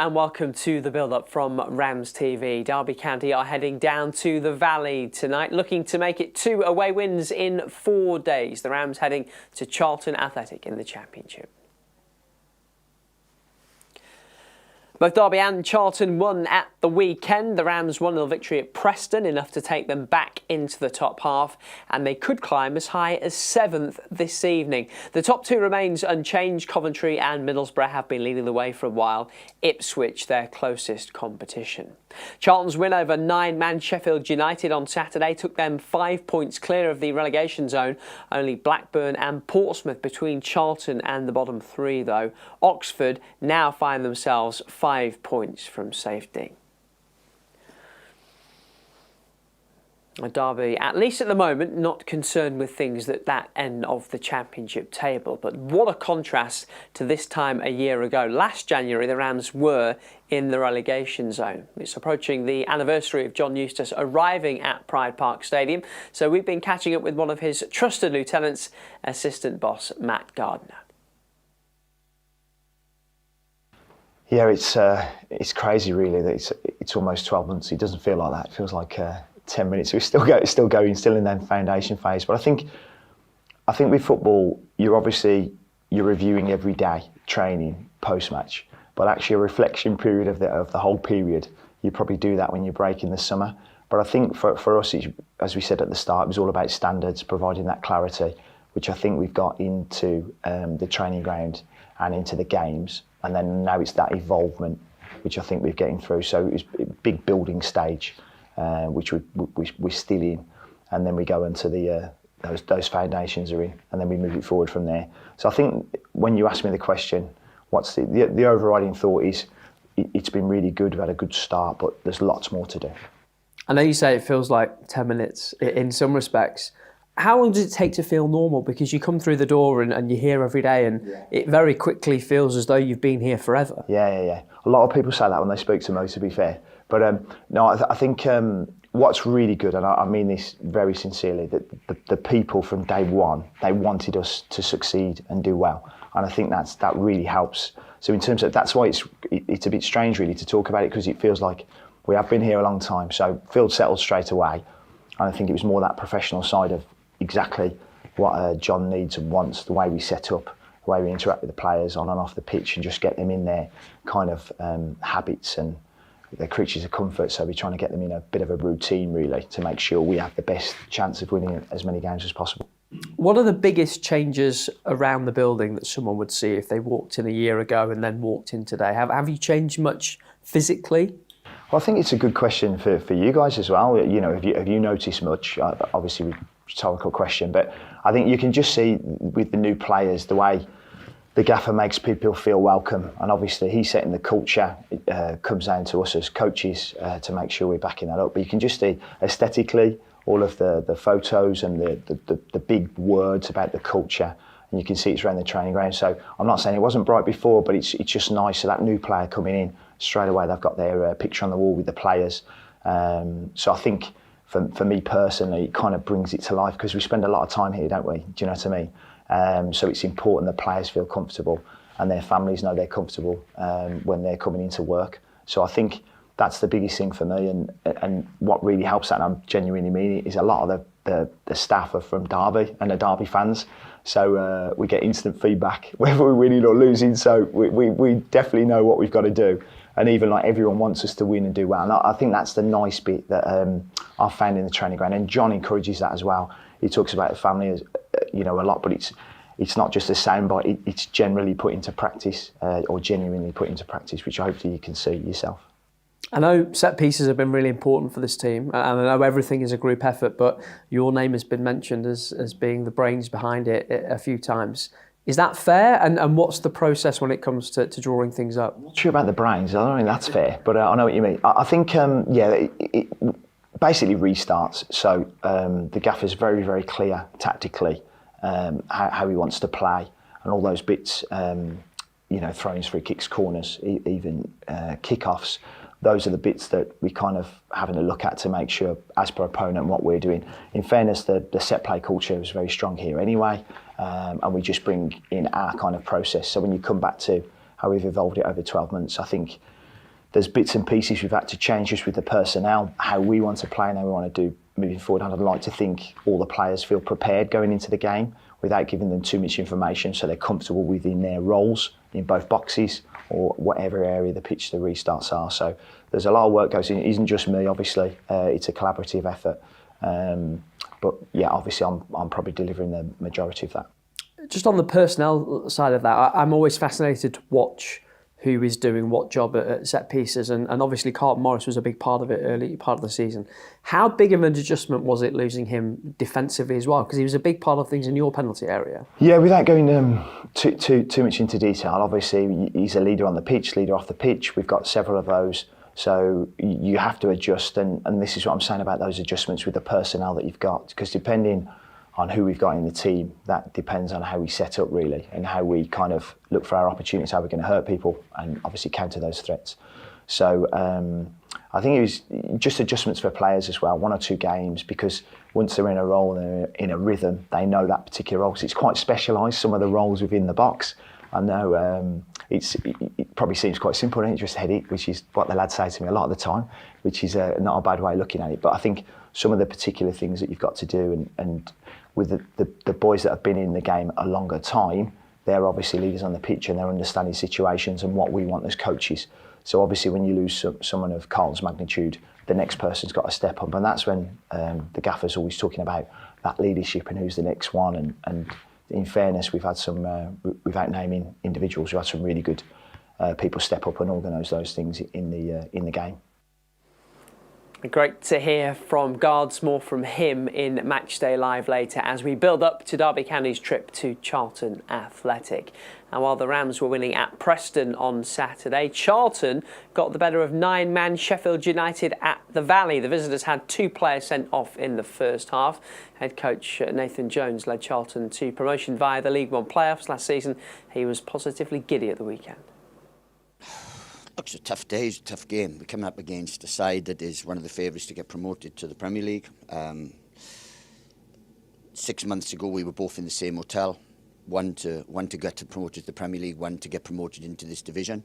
and welcome to the build-up from RamsTV. Derby County are heading down to the Valley tonight, looking to make it 2 away wins in 4 days. The Rams heading to Charlton Athletic in the Championship. Both Derby and Charlton won at the weekend. The Rams 1-0 victory at Preston, enough to take them back into the top half, and they could climb as high as 7th this evening. The top 2 remains unchanged. Coventry and Middlesbrough have been leading the way for a while. Ipswich their closest competition. Charlton's win over 9-man Sheffield United on Saturday took them 5 points clear of the relegation zone. Only Blackburn and Portsmouth between Charlton and the bottom 3 though. Oxford now find themselves 5 points from safety. Derby, at least at the moment, not concerned with things at that end of the Championship table. But what a contrast to this time a year ago. Last January, the Rams were in the relegation zone. It's approaching the anniversary of John Eustace arriving at Pride Park Stadium. So we've been catching up with one of his trusted lieutenants, assistant boss Matt Gardiner. Yeah, it's crazy really that it's almost 12 months. It doesn't feel like that. It feels like 10 minutes. We're still going, still in that foundation phase. But I think with football, you're reviewing every day, training, post-match. But actually a reflection period of the whole period, you probably do that when you break in the summer. But I think for us, as we said at the start, it was all about standards, providing that clarity, which I think we've got into the training ground and into the games. And then now it's that evolvement, which I think we're getting through. So it's a big building stage, which we're still in. And then we go into those foundations are in, and then we move it forward from there. So I think when you ask me the question, what's the overriding thought is, it's been really good, we've had a good start, but there's lots more to do. I know you say it feels like 10 minutes in some respects. How long does it take to feel normal? Because you come through the door and you're here every day, and it very quickly feels as though you've been here forever. Yeah. A lot of people say that when they speak to me, to be fair. But no, I think what's really good, and I mean this very sincerely, that the people from day one, they wanted us to succeed and do well. And I think that really helps. So in terms of, that's why it's a bit strange really to talk about it, because it feels like we have been here a long time. So field settled straight away. And I think it was more that professional side of exactly what John needs and wants, the way we set up, the way we interact with the players on and off the pitch, and just get them in their kind of habits and their creatures of comfort. So we're trying to get them in a bit of a routine really to make sure we have the best chance of winning as many games as possible. What are the biggest changes around the building that someone would see if they walked in a year ago and then walked in today? Have you changed much physically? Well, I think it's a good question for you guys as well. You know, have you noticed much? Obviously, rhetorical question, but I think you can just see with the new players the way the gaffer makes people feel welcome, and obviously he's setting the culture. It comes down to us as coaches to make sure we're backing that up. But you can just see aesthetically all of the photos and the big words about the culture, and you can see it's around the training ground. So I'm not saying it wasn't bright before, but it's just nice. So that new player coming in straight away, they've got their picture on the wall with the players. So I think for me personally, it kind of brings it to life, because we spend a lot of time here, don't we? Do you know what I mean? So it's important that players feel comfortable and their families know they're comfortable when they're coming into work. So I think that's the biggest thing for me, and what really helps that, and I'm genuinely meaning it, is a lot of the staff are from Derby and are Derby fans. So we get instant feedback whether we're winning or losing. So we definitely know what we've got to do. And even like everyone wants us to win and do well. And I think that's the nice bit that I've found in the training ground. And John encourages that as well. He talks about the family, as, a lot, but it's not just a soundbite. It's generally put into practice, or genuinely put into practice, which hopefully you can see yourself. I know set pieces have been really important for this team, and I know everything is a group effort, but your name has been mentioned as being the brains behind it a few times. Is that fair? And what's the process when it comes to drawing things up? I'm not sure about the brains. I don't think that's fair, but I know what you mean. I think, it basically restarts. So the gaffer's very, very clear tactically how he wants to play, and all those bits, throw-ins, free kicks, corners, even kick-offs. Those are the bits that we kind of having a look at to make sure, as per opponent, what we're doing. In fairness, the set play culture is very strong here anyway, and we just bring in our kind of process. So when you come back to how we've evolved it over 12 months, I think there's bits and pieces we've had to change just with the personnel, how we want to play and how we want to do moving forward. And I'd like to think all the players feel prepared going into the game without giving them too much information, so they're comfortable within their roles in both boxes or whatever area the pitch the restarts are. So there's a lot of work goes in. It isn't just me, obviously. It's a collaborative effort. But yeah, obviously I'm probably delivering the majority of that. Just on the personnel side of that, I'm always fascinated to watch who is doing what job at set pieces, and obviously Carlton Morris was a big part of it early part of the season. How big of an adjustment was it losing him defensively as well? Because he was a big part of things in your penalty area. Yeah, without going too much into detail, obviously he's a leader on the pitch, leader off the pitch. We've got several of those, so you have to adjust, and this is what I'm saying about those adjustments with the personnel that you've got, because depending on who we've got in the team, that depends on how we set up really, and how we kind of look for our opportunities, how we're going to hurt people and obviously counter those threats. So I think it was just adjustments for players as well, 1 or 2 games, because once they're in a role and they're in a rhythm, they know that particular role. So it's quite specialised, some of the roles within the box. I know it probably seems quite simple, and it just head it, which is what the lads say to me a lot of the time, which is not a bad way of looking at it. But I think some of the particular things that you've got to do, and with the boys that have been in the game a longer time, they're obviously leaders on the pitch and they're understanding situations and what we want as coaches. So obviously when you lose someone of Carlton's magnitude, the next person's got to step up, and that's when the gaffer's always talking about that leadership and who's the next one. And in fairness, we've had some, without naming individuals, we've had some really good people step up and organise those things in the game. Great to hear from Guards, more from him in Matchday Live later as we build up to Derby County's trip to Charlton Athletic. And while the Rams were winning at Preston on Saturday, Charlton got the better of 9-man Sheffield United at the Valley. The visitors had 2 players sent off in the first half. Head coach Nathan Jones led Charlton to promotion via the League One playoffs last season. He was positively giddy at the weekend. It's a tough day, it's a tough game. We're coming up against a side that is one of the favourites to get promoted to the Premier League. 6 months ago, we were both in the same hotel. One to get promoted to the Premier League, one to get promoted into this division.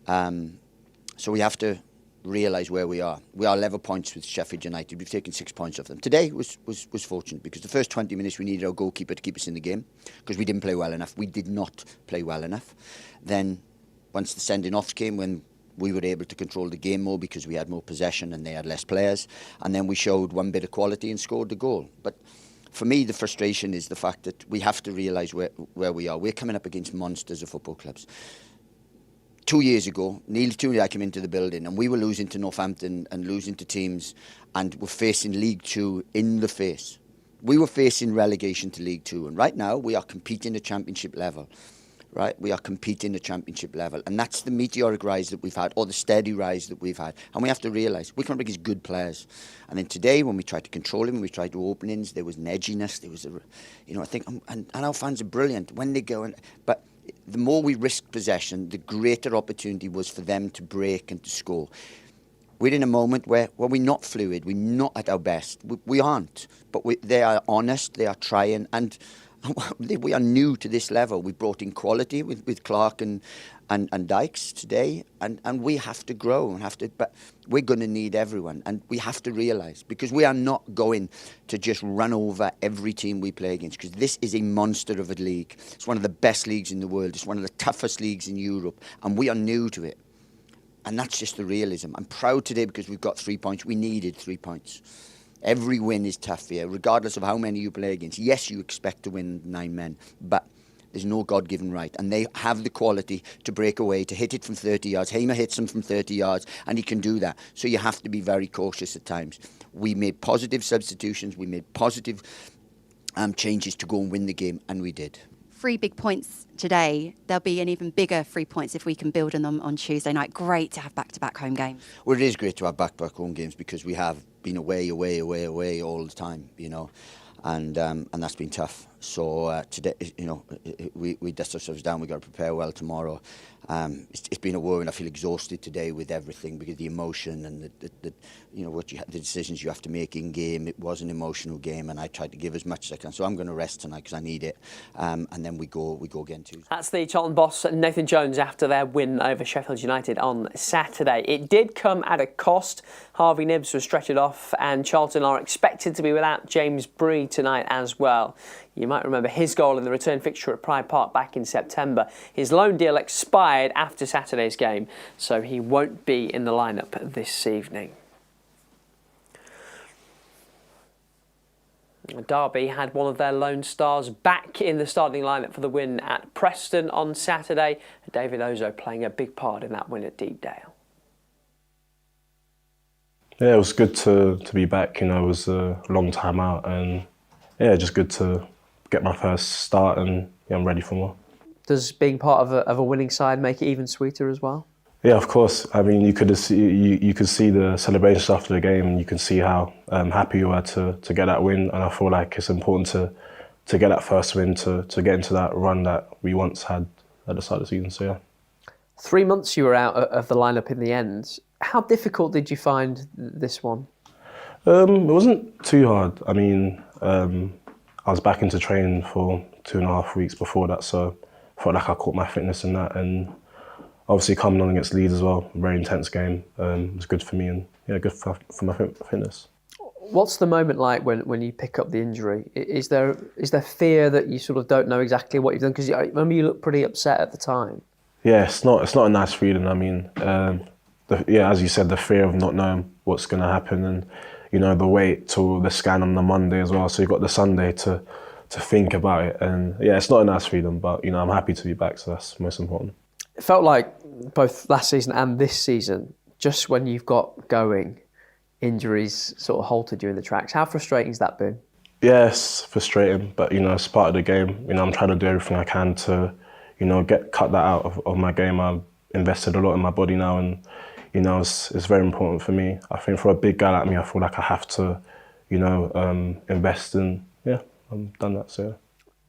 So we have to realise where we are. We are level points with Sheffield United. We've taken 6 points off them. Today was fortunate because the first 20 minutes we needed our goalkeeper to keep us in the game because we didn't play well enough. We did not play well enough. Then once the sending offs came, when we were able to control the game more because we had more possession and they had less players, and then we showed one bit of quality and scored the goal. But for me, the frustration is the fact that we have to realise where we are. We're coming up against monsters of football clubs. 2 years ago, nearly 2 years, I came into the building and we were losing to Northampton and losing to teams, and we're facing League Two in the face. We were facing relegation to League Two, and right now we are competing at Championship level. Right, we are competing at Championship level, and that's the meteoric rise that we've had, or the steady rise that we've had. And we have to realise we come up against good players. And then today, when we tried to control him, when we tried to openings, there was an edginess. There was I think, and our fans are brilliant when they go. But the more we risk possession, the greater opportunity was for them to break and to score. We're in a moment where we're not fluid, we're not at our best. We aren't, but they are honest, they are trying, and we are new to this level. We brought in quality with Clark and Dykes today, and we have to grow and but we're going to need everyone, and we have to realise, because we are not going to just run over every team we play against, because this is a monster of a league. It's one of the best leagues in the world. It's one of the toughest leagues in Europe, and we are new to it. And that's just the realism. I'm proud today because we've got 3 points. We needed 3 points. Every win is tough here, regardless of how many you play against. Yes, you expect to win 9 men, but there's no God-given right. And they have the quality to break away, to hit it from 30 yards. Hamer hits them from 30 yards, and he can do that. So you have to be very cautious at times. We made positive substitutions. We made positive changes to go and win the game, and we did. 3 big points today. There'll be an even bigger 3 points if we can build on them on Tuesday night. Great to have back-to-back home games. Well, it is great to have back-to-back home games because we have been away all the time, and that's been tough. So today, we dust ourselves down. We've got to prepare well tomorrow. It's been a whirl, and I feel exhausted today with everything because the emotion and the decisions you have to make in game. It was an emotional game, and I tried to give as much as I can. So I'm going to rest tonight because I need it, and then we go again Tuesday. That's the Charlton boss Nathan Jones after their win over Sheffield United on Saturday. It did come at a cost. Harvey Nibbs was stretchered off, and Charlton are expected to be without James Bree tonight as well. You might remember his goal in the return fixture at Pride Park back in September. His loan deal expired after Saturday's game, so he won't be in the lineup this evening. Derby had one of their lone stars back in the starting lineup for the win at Preston on Saturday. David Ozoh playing a big part in that win at Deepdale. Yeah, it was good to be back. It was a long time out, and yeah, just good to get my first start, and I'm ready for more. Does being part of a winning side make it even sweeter as well? Yeah, of course. I mean, you could see the celebrations after the game, and you can see how happy you were to get that win. And I feel like it's important to get that first win to get into that run that we once had at the start of the season. So yeah. 3 months you were out of the lineup in the end. How difficult did you find this one? It wasn't too hard. I mean, I was back into training for 2.5 weeks before that, so I felt like I caught my fitness in that. And obviously coming on against Leeds as well, a very intense game, was good for me and yeah, good for my fitness. What's the moment like when you pick up the injury? Is there fear that you sort of don't know exactly what you've done? Because I remember you looked pretty upset at the time. Yeah, it's not a nice feeling. I mean, as you said, the fear of not knowing what's going to happen, and the wait till the scan on the Monday as well. So you've got the Sunday to think about it, and yeah, it's not a nice feeling. But I'm happy to be back, so that's most important. It felt like both last season and this season, just when you've got going, injuries sort of halted you in the tracks. How frustrating has that been? Yeah, it's frustrating, but it's part of the game. I'm trying to do everything I can to, cut that out of my game. I've invested a lot in my body now, and it's very important for me. I think for a big guy like me, I feel like I have to, invest in. Yeah, I've done that. So. Yeah.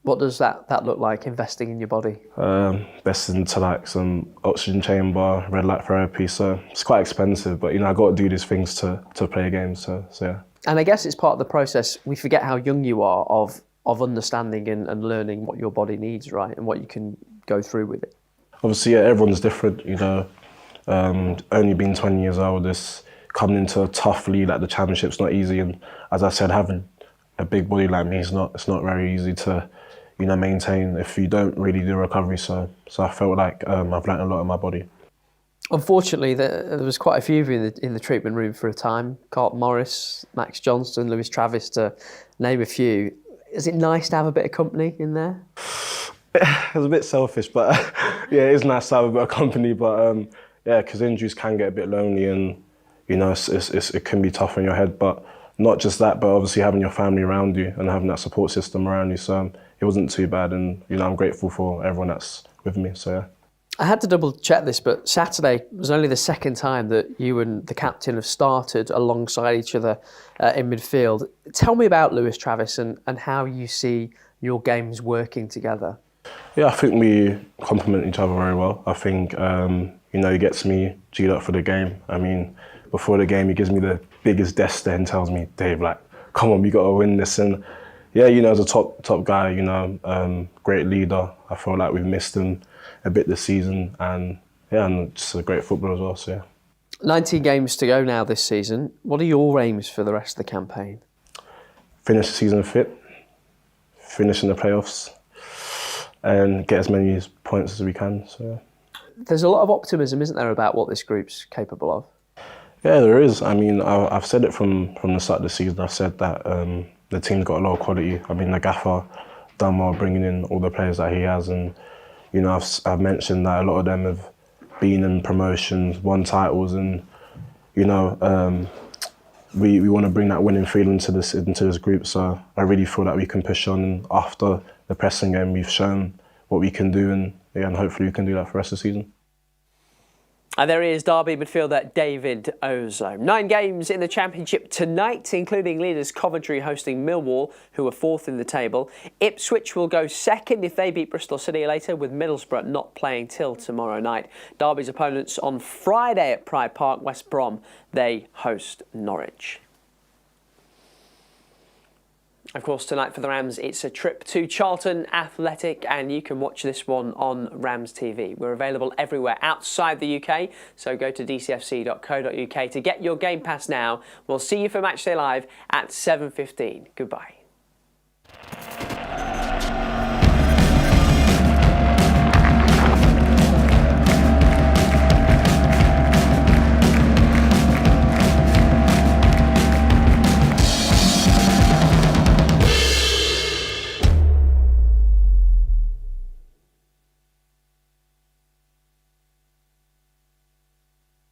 What does that look like, investing in your body? Invested into like some oxygen chamber, red light therapy. So it's quite expensive, but I got to do these things to play a game. So yeah. And I guess it's part of the process. We forget how young you are of understanding and learning what your body needs, right, and what you can go through with it. Obviously, yeah, everyone's different. Only being 20 years old, this coming into a tough league like the Championship's not easy. And as I said, having a big body like me, it's not very easy to, maintain if you don't really do recovery. So I felt like I've learnt a lot in my body. Unfortunately, there was quite a few of you in the treatment room for a time. Carlton Morris, Max Johnston, Lewis Travis, to name a few. Is it nice to have a bit of company in there? It was a bit selfish, but yeah, it is nice to have a bit of company. But yeah, because injuries can get a bit lonely, and it can be tough on your head. But not just that, but obviously having your family around you and having that support system around you. So it wasn't too bad, and I'm grateful for everyone that's with me. So yeah. I had to double check this, but Saturday was only the second time that you and the captain have started alongside each other in midfield. Tell me about Lewis Travis and how you see your games working together. Yeah, I think we complement each other very well. I think, he gets me G'd up for the game. I mean, before the game, he gives me the biggest death stare and tells me, Dave, come on, we got to win this. And yeah, as a top guy, great leader. I feel like we've missed him a bit this season, and yeah, and just a great footballer as well. So yeah. 19 games to go now this season. What are your aims for the rest of the campaign? Finish the season fit, finish in the playoffs, and get as many points as we can. So yeah. There's a lot of optimism, isn't there, about what this group's capable of? Yeah, there is. I mean, I've said it from the start of the season. I've said that the team's got a lot of quality. I mean, the gaffer done well bringing in all the players that he has, and I've mentioned that a lot of them have been in promotions, won titles, and we want to bring that winning feeling into this group. So I really feel that we can push on. And after the Preston game, we've shown what we can do, and hopefully we can do that for the rest of the season. And there he is, Derby midfielder David Ozoh. 9 games in the Championship tonight, including leaders Coventry hosting Millwall, who are 4th in the table. Ipswich will go 2nd if they beat Bristol City later, with Middlesbrough not playing till tomorrow night. Derby's opponents on Friday at Pride Park, West Brom, they host Norwich. Of course, tonight for the Rams, it's a trip to Charlton Athletic, and you can watch this one on RamsTV. We're available everywhere outside the UK, so go to dcfc.co.uk to get your Game Pass now. We'll see you for Matchday Live at 7:15. Goodbye.